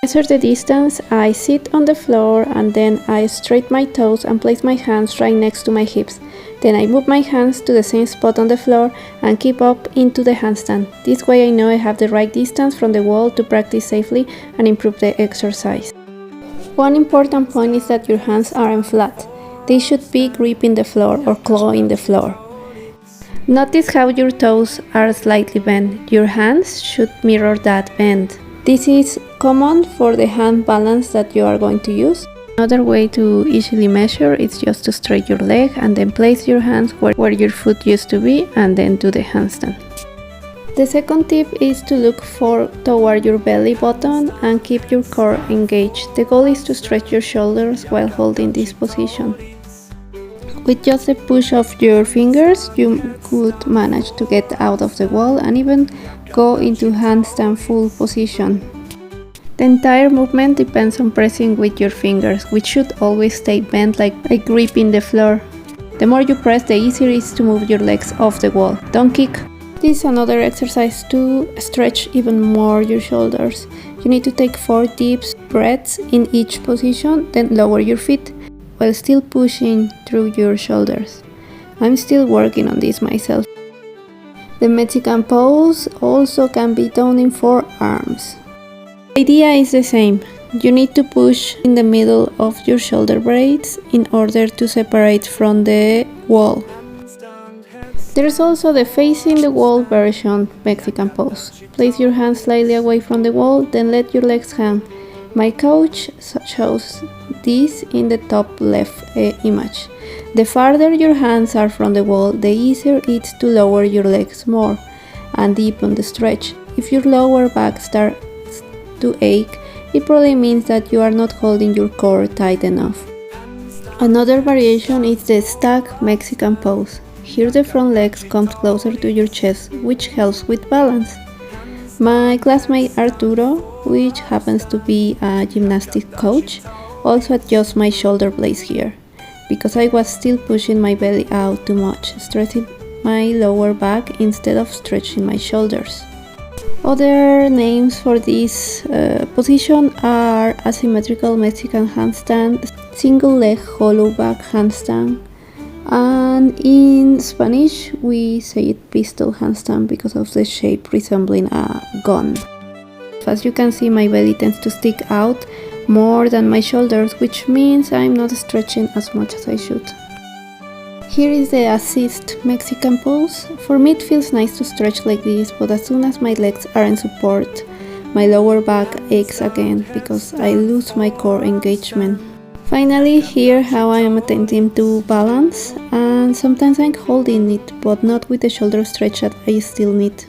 Measure the distance, I sit on the floor and then I straighten my toes and place my hands right next to my hips. Then I move my hands to the same spot on the floor and keep up into the handstand. This way I know I have the right distance from the wall to practice safely and improve the exercise. One important point is that your hands aren't flat. They should be gripping the floor or clawing the floor. Notice how your toes are slightly bent. Your hands should mirror that bend. This is common for the hand balance that you are going to use. Another way to easily measure is just to straight your leg and then place your hands where your foot used to be and then do the handstand. The second tip is to look toward your belly button and keep your core engaged. The goal is to stretch your shoulders while holding this position. With just a push of your fingers, you could manage to get out of the wall and even go into handstand full position. The entire movement depends on pressing with your fingers, which should always stay bent like gripping the floor. The more you press, the easier it is to move your legs off the wall. Don't kick. This is another exercise to stretch even more your shoulders. You need to take 4 deep breaths in each position, then lower your feet while still pushing through your shoulders. I'm still working on this myself. The Mexican pose also can be done in 4 arms. The idea is the same. You need to push in the middle of your shoulder blades in order to separate from the wall. There's also the facing the wall version Mexican pose. Place your hands slightly away from the wall, then let your legs hang. My coach shows this in the top left image. The farther your hands are from the wall, the easier it is to lower your legs more and deepen the stretch. If your lower back starts to ache, it probably means that you are not holding your core tight enough. Another variation is the stack Mexican pose. Here the front legs come closer to your chest, which helps with balance. My classmate Arturo, which happens to be a gymnastics coach, also adjusts my shoulder blades here, because I was still pushing my belly out too much, stretching my lower back instead of stretching my shoulders. Other names for this position are asymmetrical Mexican handstand, single leg hollow back handstand, and in Spanish we say it pistol handstand because of the shape resembling a gun. As you can see, my belly tends to stick out more than my shoulders, which means I'm not stretching as much as I should. Here is the assist Mexican pose. For me it feels nice to stretch like this, but as soon as my legs are in support, my lower back aches again because I lose my core engagement. Finally, here how I am attempting to balance, and sometimes I'm holding it, but not with the shoulder stretch that I still need.